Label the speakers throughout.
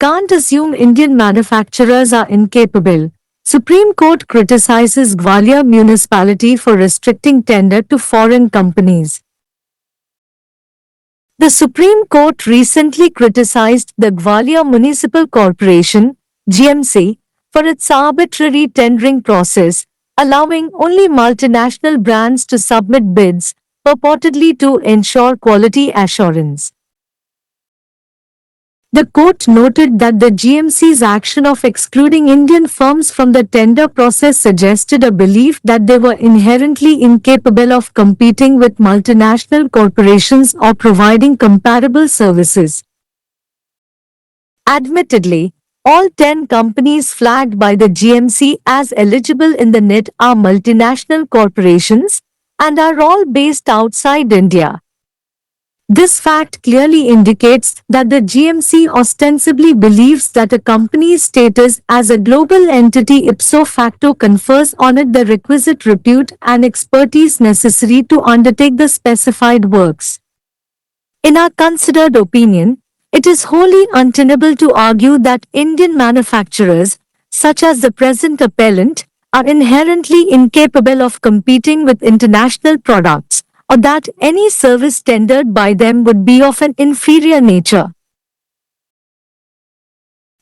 Speaker 1: can't assume Indian manufacturers are incapable. Supreme Court criticizes Gwalior municipality for restricting tender to foreign companies. The Supreme Court recently criticized the Gwalior Municipal Corporation (GMC) for its arbitrary tendering process, allowing only multinational brands to submit bids, purportedly to ensure quality assurance. The court noted that the GMC's action of excluding Indian firms from the tender process suggested a belief that they were inherently incapable of competing with multinational corporations or providing comparable services. Admittedly, all 10 companies flagged by the GMC as eligible in the NIT are multinational corporations and are all based outside India. This fact clearly indicates that the GMC ostensibly believes that a company's status as a global entity ipso facto confers on it the requisite repute and expertise necessary to undertake the specified works. In our considered opinion, it is wholly untenable to argue that Indian manufacturers, such as the present appellant, are inherently incapable of competing with international products, or that any service tendered by them would be of an inferior nature.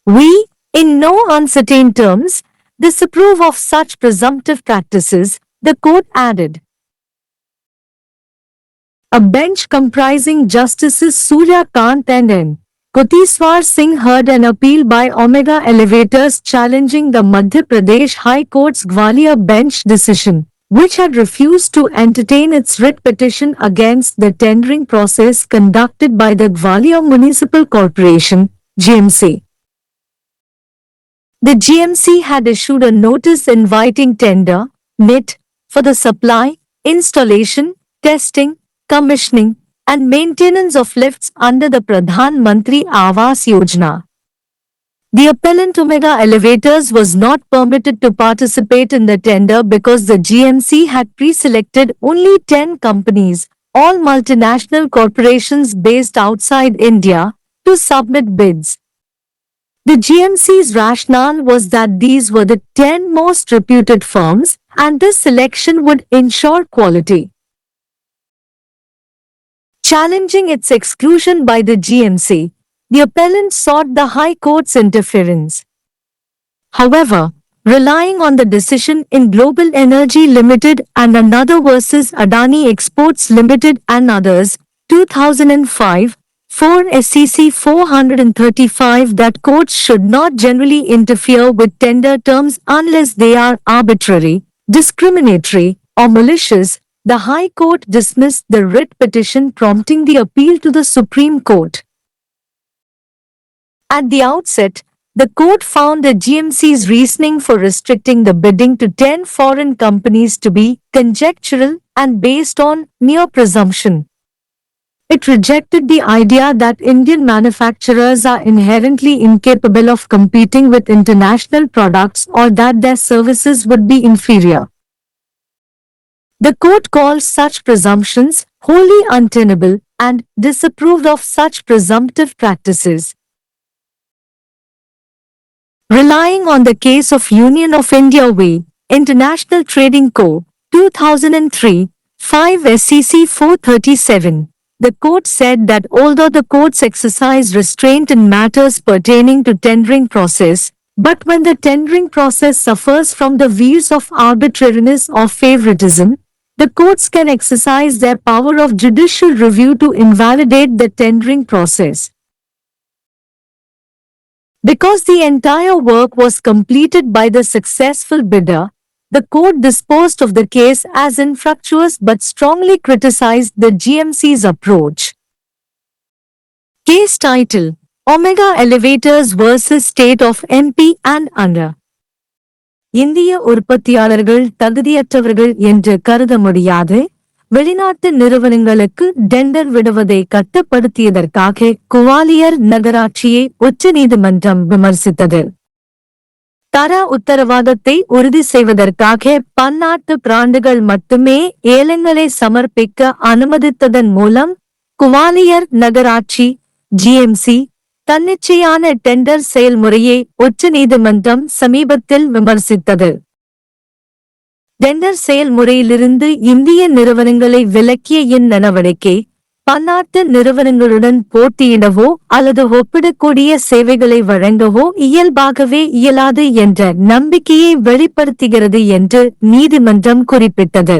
Speaker 1: We, in no uncertain terms, disapprove of such presumptive practices, the court added. A bench comprising Justices Surya Kant and N. Kotiswar Singh heard an appeal by Omega Elevators challenging the Madhya Pradesh High Court's Gwalior bench decision, which had refused to entertain its writ petition against the tendering process conducted by the Gwalior Municipal Corporation, GMC. The GMC had issued a notice inviting tender, NIT, for the supply, installation, testing, commissioning, and maintenance of lifts under the Pradhan Mantri Awas Yojana. The appellant Omega Elevators was not permitted to participate in the tender because the GMC had pre-selected only 10 companies, all multinational corporations based outside India, to submit bids. The GMC's rationale was that these were the 10 most reputed firms and this selection would ensure quality. Challenging its exclusion by the GMC, the appellant sought the High Court's interference. However, relying on the decision in Global Energy Limited and Another versus Adani Exports Limited and Others, 2005, 4 SEC 435 that courts should not generally interfere with tender terms unless they are arbitrary, discriminatory, or malicious, the High Court dismissed the writ petition prompting the appeal to the Supreme Court. At the outset, the court found the GMC's reasoning for restricting the bidding to 10 foreign companies to be conjectural and based on mere presumption. It rejected the idea that Indian manufacturers are inherently incapable of competing with international products or that their services would be inferior. The court called such presumptions wholly untenable and disapproved of such presumptive practices. Relying on the case of Union of India v. International Trading Co., 2003, 5 SEC 437, the court said that although the courts exercise restraint in matters pertaining to tendering process, but when the tendering process suffers from the views of arbitrariness or favoritism, the courts can exercise their power of judicial review to invalidate the tendering process. Because the entire work was completed by the successful bidder, the court disposed of the case as infructuous but strongly criticized the GMC's approach. Case title: Omega Elevators vs. State of MP and under. இந்திய உற்பத்தியாளர்கள் தகுதியற்றவர்கள் என்று கருத முடியாது, வெளிநாட்டு நிறுவனங்களுக்கு tender விடுவதை கட்டுப்படுத்தியதற்காக குவாலியர் நகராட்சியை உச்சநீதிமன்றம் விமர்சித்தது. தர உத்தரவாதத்தை உறுதி செய்வதற்காக பன்னாட்டு பிராண்டுகள் மட்டுமே ஏலங்களை சமர்ப்பிக்க அனுமதித்ததன் மூலம் குவாலியர் நகராட்சி (GMC) தன்னிச்சையான டெண்டர் செயல்முறையை உச்சநீதிமன்றம் சமீபத்தில் விமர்சித்தது. டெண்டர் செயல்முறையிலிருந்து இந்திய நிறுவனங்களை விலக்கிய இந்நடவடிக்கை பன்னாட்டு நிறுவனங்களுடன் போட்டியிடவோ அல்லது ஒப்பிடக்கூடிய சேவைகளை வழங்கவோ இயல்பாகவே இயலாது என்ற நம்பிக்கையை வெளிப்படுத்துகிறது என்று நீதிமன்றம் குறிப்பிட்டது.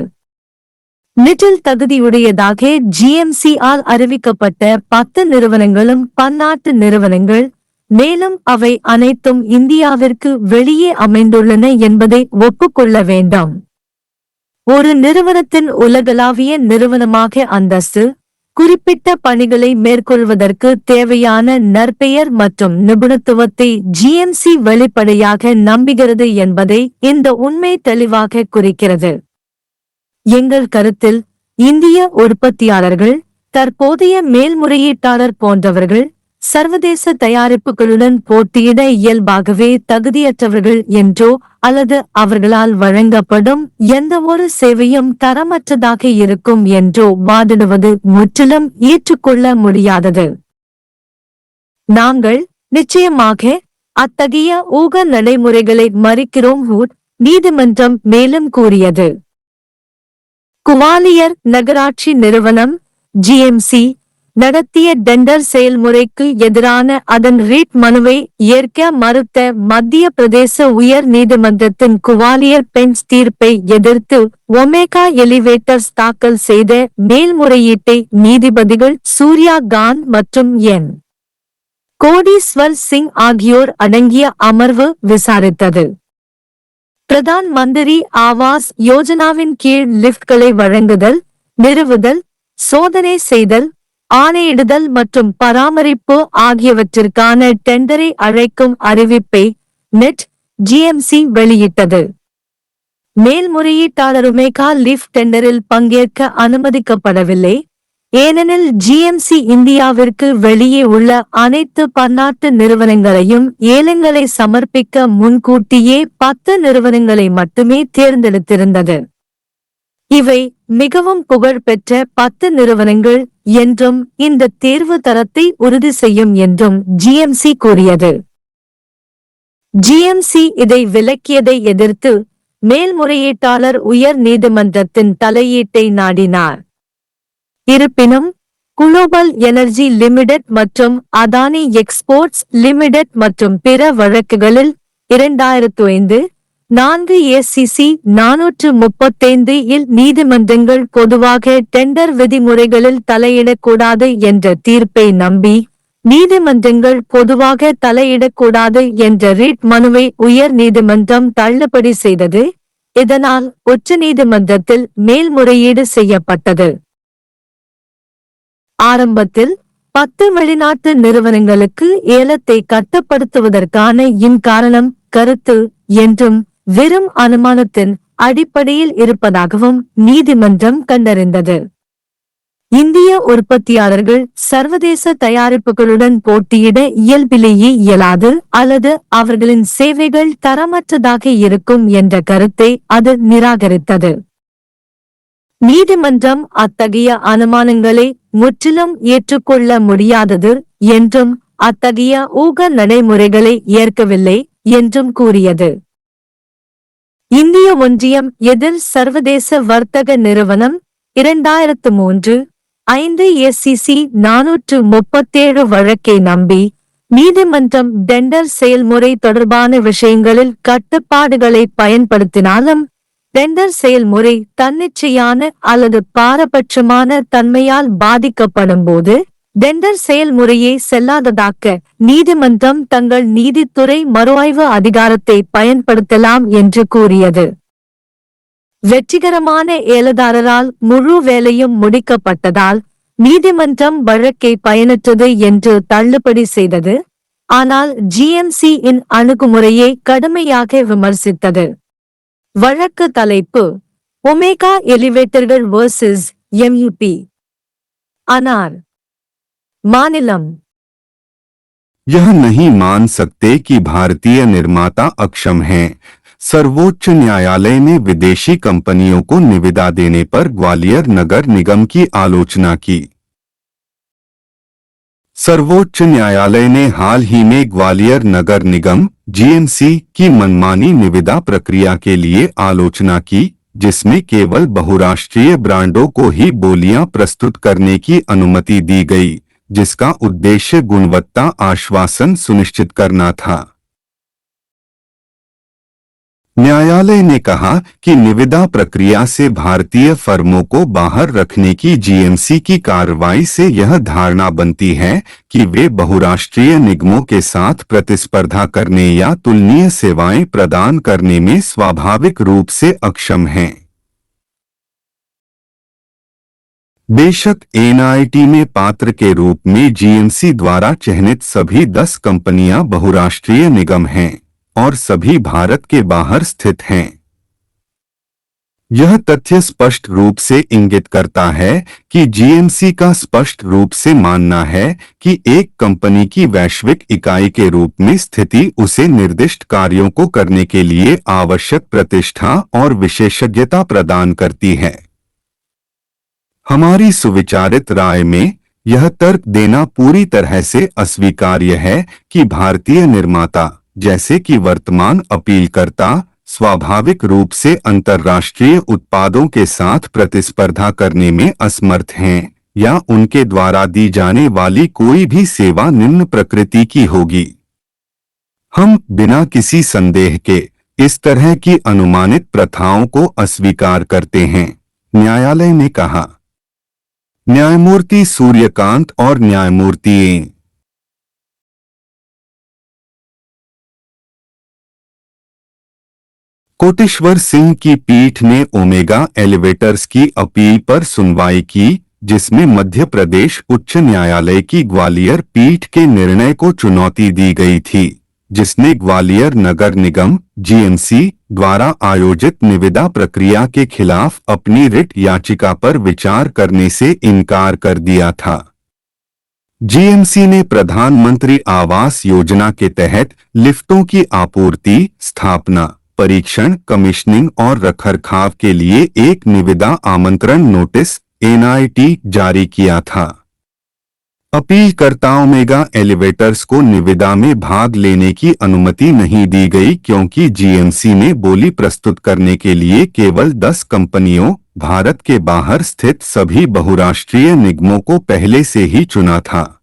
Speaker 1: நிட்டில் தகுதியுடையதாக GMC ஆல் அறிவிக்கப்பட்ட 10 நிறுவனங்களும் பன்னாட்டு நிறுவனங்கள், மேலும் அவை அனைத்தும் இந்தியாவிற்கு வெளியே அமைந்துள்ளன என்பதை ஒப்புக்கொள்ள வேண்டாம். ஒரு நிறுவனத்தின் உலகளாவிய நிறுவனமாக அந்தஸ்து, குறிப்பிட்ட பணிகளை மேற்கொள்வதற்கு தேவையான நற்பெயர் மற்றும் நிபுணத்துவத்தை GMC வெளிப்படையாக நம்புகிறது என்பதை இந்த உண்மை தெளிவாக குறிக்கிறது. எங்கள் கருத்தில், இந்திய உற்பத்தியாளர்கள், தற்போதைய மேல்முறையீட்டாளர் போன்றவர்கள், சர்வதேச தயாரிப்புகளுடன் போட்டியிட இயல்பாகவே தகுதியற்றவர்கள் என்றோ அல்லது அவர்களால் வழங்கப்படும் எந்தவொரு சேவையும் தரமற்றதாக இருக்கும் என்றோ வாதிடுவது முற்றிலும் ஏற்றுக்கொள்ள முடியாதது. நாங்கள் நிச்சயமாக அத்தகைய ஊக நடைமுறைகளை மறுக்கிறோம். நீதிமன்றம் மேலும் கூறியது. குவாலியர் நகராட்சி நிறுவனம் GMC நடத்திய டெண்டர் செயல்முறைக்கு எதிரான அதன் ரீட் மனுவை ஏற்க மறுத்த மத்திய பிரதேச உயர் நீதிமன்றத்தின் குவாலியர் பெஞ்ச் தீர்ப்பை எதிர்த்து ஒமேகா எலிவேட்டர்ஸ் தாக்கல் செய்த மேல்முறையீட்டை நீதிபதிகள் சூர்யா காந்த் மற்றும் என். கோடீஸ்வர் சிங் ஆகியோர் அடங்கிய அமர்வு விசாரித்தது. பிரதான் மந்திரி ஆவாஸ் யோஜனாவின் கீழ் லிப்ட்களை வழங்குதல், நிறுவுதல், சோதனை செய்தல், ஆணையிடுதல் மற்றும் பராமரிப்பு ஆகியவற்றிற்கான டெண்டரை அழைக்கும் அறிவிப்பை நெட் GMC வெளியிட்டது. மேல்முறையீட்டாளர் ஒமேகா லிஃப்ட் டெண்டரில் பங்கேற்க அனுமதிக்கப்படவில்லை, ஏனெனில் GMC இந்தியாவிற்கு வெளியே உள்ள அனைத்து பன்னாட்டு நிறுவனங்களையும் ஏலங்களை சமர்ப்பிக்க முன்கூட்டியே 10 நிறுவனங்களை மட்டுமே தேர்ந்தெடுத்திருந்தது. இவை மிகவும் புகழ்பெற்ற 10 நிறுவனங்கள் என்றும் இந்த தேர்வு தரத்தை உறுதி செய்யும் என்றும் GMC கூறியது. GMC இதை விலக்கியதை எதிர்த்து மேல்முறையீட்டாளர் உயர் நீதிமன்றத்தின் தலையீட்டை நாடினார். இருப்பினும் குளோபல் எனர்ஜி லிமிடெட் மற்றும் அதானி எக்ஸ்போர்ட்ஸ் லிமிடெட் மற்றும் பிற வழக்குகளில் 2005 4 ACC 435 இல் நீதிமன்றங்கள் பொதுவாக டெண்டர் விதிமுறைகளில் தலையிடக்கூடாது என்ற தீர்ப்பை நம்பி, நீதிமன்றங்கள் பொதுவாக தலையிடக்கூடாது என்ற ரீட் மனுவை உயர் நீதிமன்றம் தள்ளுபடி செய்தது. இதனால் உச்சநீதிமன்றத்தில் மேல்முறையீடு செய்யப்பட்டது. ஆரம்பத்தில் 10 வெளிநாட்டு நிறுவனங்களுக்கு ஏலத்தை கட்டுப்படுத்துவதற்கான காரணம் கருத்து என்றும் வெறும் அனுமானத்தின் அடிப்படையில் இருப்பதாகவும் நீதிமன்றம் கண்டறிந்தது. இந்திய உற்பத்தியாளர்கள் சர்வதேச தயாரிப்புகளுடன் போட்டியிட இயல்பிலேயே இயலாது அல்லது அவர்களின் சேவைகள் தரமற்றதாக இருக்கும் என்ற கருத்தை அது நிராகரித்தது. நீதிமன்றம் அத்தகைய அனுமானங்களை முற்றிலும் ஏற்றுக்கொள்ள முடியாதது என்றும் அத்தகைய ஊக நடைமுறைகளை ஏற்கவில்லை என்றும் கூறியது. இந்திய ஒன்றியம் எதிர் சர்வதேச வர்த்தக நிறுவனம் 2003 5 ACC 437 வழக்கை நம்பி, நீதிமன்றம் டெண்டர் செயல்முறை தொடர்பான விஷயங்களில் கட்டுப்பாடுகளை பயன்படுத்தினாலும் டெண்டர் செயல்முறை தன்னிச்சையான அல்லது பாரபட்சமான தன்மையால் பாதிக்கப்படும்போது டெண்டர் செயல்முறையை செல்லாததாக்க நீதிமன்றம் தங்கள் நீதித்துறை மறுஆய்வு அதிகாரத்தை பயன்படுத்தலாம் என்று கூறியது. வெற்றிகரமான ஏலதாரரால் முழு வேலையும் முடிக்கப்பட்டதால் நீதிமன்றம் வழக்கை பயனற்றது என்று தள்ளுபடி செய்தது. ஆனால் GMC இன் அணுகுமுறையை கடுமையாக விமர்சித்தது. வழக்கு தலைப்பு: ஒமேகா எலிவேட்டர்கள் vs MUP. अनार मानिलम।
Speaker 2: यह नहीं मान सकते कि भारतीय निर्माता अक्षम हैं। सर्वोच्च न्यायालय ने विदेशी कंपनियों को निविदा देने पर ग्वालियर नगर निगम की आलोचना की। सर्वोच्च न्यायालय ने हाल ही में ग्वालियर नगर निगम जीएमसी की मनमानी निविदा प्रक्रिया के लिए आलोचना की, जिसमें केवल बहुराष्ट्रीय ब्रांडों को ही बोलियां प्रस्तुत करने की अनुमति दी गई, जिसका उद्देश्य गुणवत्ता आश्वासन सुनिश्चित करना था। न्यायालय ने कहा कि निविदा प्रक्रिया से भारतीय फर्मों को बाहर रखने की जीएमसी की कार्रवाई से यह धारणा बनती है कि वे बहुराष्ट्रीय निगमों के साथ प्रतिस्पर्धा करने या तुलनीय सेवाएं प्रदान करने में स्वाभाविक रूप से अक्षम हैं। बेशक एनआईटी में पात्र के रूप में जीएमसी द्वारा चिह्नित सभी 10 कंपनियां बहुराष्ट्रीय निगम हैं और सभी भारत के बाहर स्थित हैं। यह तथ्य स्पष्ट रूप से इंगित करता है कि जीएमसी का स्पष्ट रूप से मानना है कि एक कंपनी की वैश्विक इकाई के रूप में स्थिति उसे निर्दिष्ट कार्यों को करने के लिए आवश्यक प्रतिष्ठा और विशेषज्ञता प्रदान करती है। हमारी सुविचारित राय में यह तर्क देना पूरी तरह से अस्वीकार्य है कि भारतीय निर्माता, जैसे कि वर्तमान अपीलकर्ता, स्वाभाविक रूप से अंतर्राष्ट्रीय उत्पादों के साथ प्रतिस्पर्धा करने में असमर्थ हैं या उनके द्वारा दी जाने वाली कोई भी सेवा निम्न प्रकृति की होगी। हम बिना किसी संदेह के इस तरह की अनुमानित प्रथाओं को अस्वीकार करते हैं, न्यायालय ने कहा। न्यायमूर्ति सूर्यकांत और न्यायमूर्ति ए. कोटेश्वर सिंह की पीठ ने ओमेगा एलिवेटर्स की अपील पर सुनवाई की, जिसमें मध्य प्रदेश उच्च न्यायालय की ग्वालियर पीठ के निर्णय को चुनौती दी गई थी, जिसने ग्वालियर नगर निगम जीएमसी द्वारा आयोजित निविदा प्रक्रिया के खिलाफ अपनी रिट याचिका पर विचार करने से इनकार कर दिया था। जीएमसी ने प्रधानमंत्री आवास योजना के तहत लिफ्टों की आपूर्ति, स्थापना, परीक्षण, कमीशनिंग और रखरखाव के लिए एक निविदा आमंत्रण नोटिस एनआईटी जारी किया था। अपीलकर्ताओं ओमेगा एलिवेटर्स को निविदा में भाग लेने की अनुमति नहीं दी गई क्योंकि जीएमसी ने बोली प्रस्तुत करने के लिए केवल 10 कंपनियों, भारत के बाहर स्थित सभी बहुराष्ट्रीय निगमों को पहले से ही चुना था।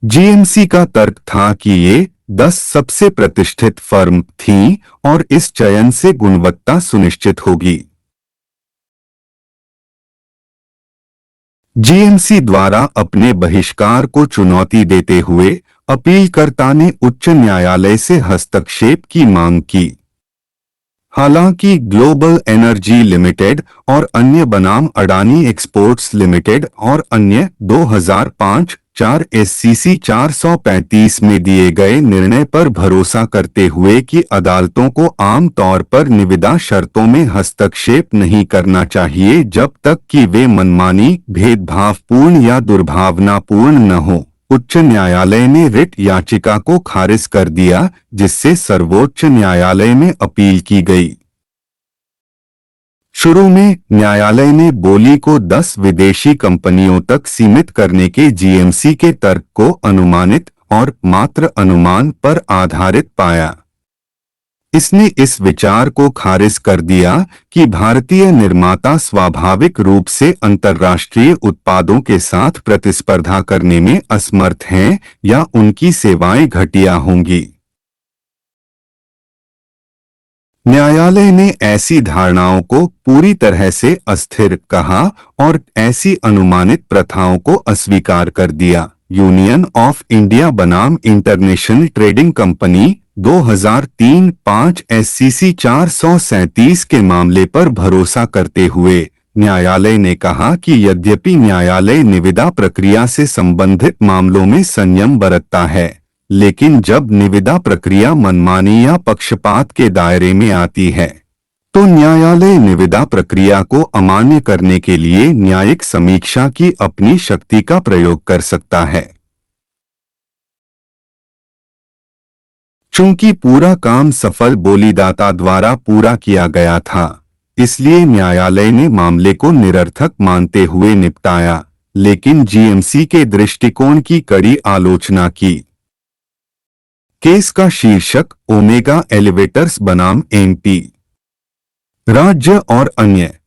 Speaker 2: जीएमसी का तर्क था कि ये 10 सबसे प्रतिष्ठित फर्म थीं और इस चयन से गुणवत्ता सुनिश्चित होगी। जीएमसी द्वारा अपने बहिष्कार को चुनौती देते हुए अपीलकर्ता ने उच्च न्यायालय से हस्तक्षेप की मांग की। हालांकि ग्लोबल एनर्जी लिमिटेड और अन्य बनाम अडानी एक्सपोर्ट्स लिमिटेड और अन्य 2005-4 SCC 435 में दिए गए निर्णय पर भरोसा करते हुए कि अदालतों को आम तौर पर निविदा शर्तों में हस्तक्षेप नहीं करना चाहिए जब तक कि वे मनमानी, भेदभावपूर्ण या दुर्भावनापूर्ण न हो, उच्च न्यायालय ने रिट याचिका को खारिज कर दिया, जिससे सर्वोच्च न्यायालय में अपील की गई। शुरू में न्यायालय ने बोली को 10 विदेशी कंपनियों तक सीमित करने के जीएमसी के तर्क को अनुमानित और मात्र अनुमान पर आधारित पाया। इसने इस विचार को खारिज कर दिया कि भारतीय निर्माता स्वाभाविक रूप से अंतर्राष्ट्रीय उत्पादों के साथ प्रतिस्पर्धा करने में असमर्थ हैं या उनकी सेवाएं घटिया होंगी। न्यायालय ने ऐसी धारणाओं को पूरी तरह से अस्थिर कहा और ऐसी अनुमानित प्रथाओं को अस्वीकार कर दिया। यूनियन ऑफ इंडिया बनाम इंटरनेशनल ट्रेडिंग कंपनी 2003-5 SCC 437 के मामले पर भरोसा करते हुए न्यायालय ने कहा कि यद्यपि न्यायालय निविदा प्रक्रिया से संबंधित मामलों में संयम बरतता है, लेकिन जब निविदा प्रक्रिया मनमानी या पक्षपात के दायरे में आती है, तो न्यायालय निविदा प्रक्रिया को अमान्य करने के लिए न्यायिक समीक्षा की अपनी शक्ति का प्रयोग कर सकता है। चूंकि पूरा काम सफल बोलीदाता द्वारा पूरा किया गया था, इसलिए न्यायालय ने मामले को निरर्थक मानते हुए निपटाया, लेकिन जीएमसी के दृष्टिकोण की कड़ी आलोचना की। केस का शीर्षक ओमेगा एलिवेटर्स बनाम एमपी राज्य और अन्य।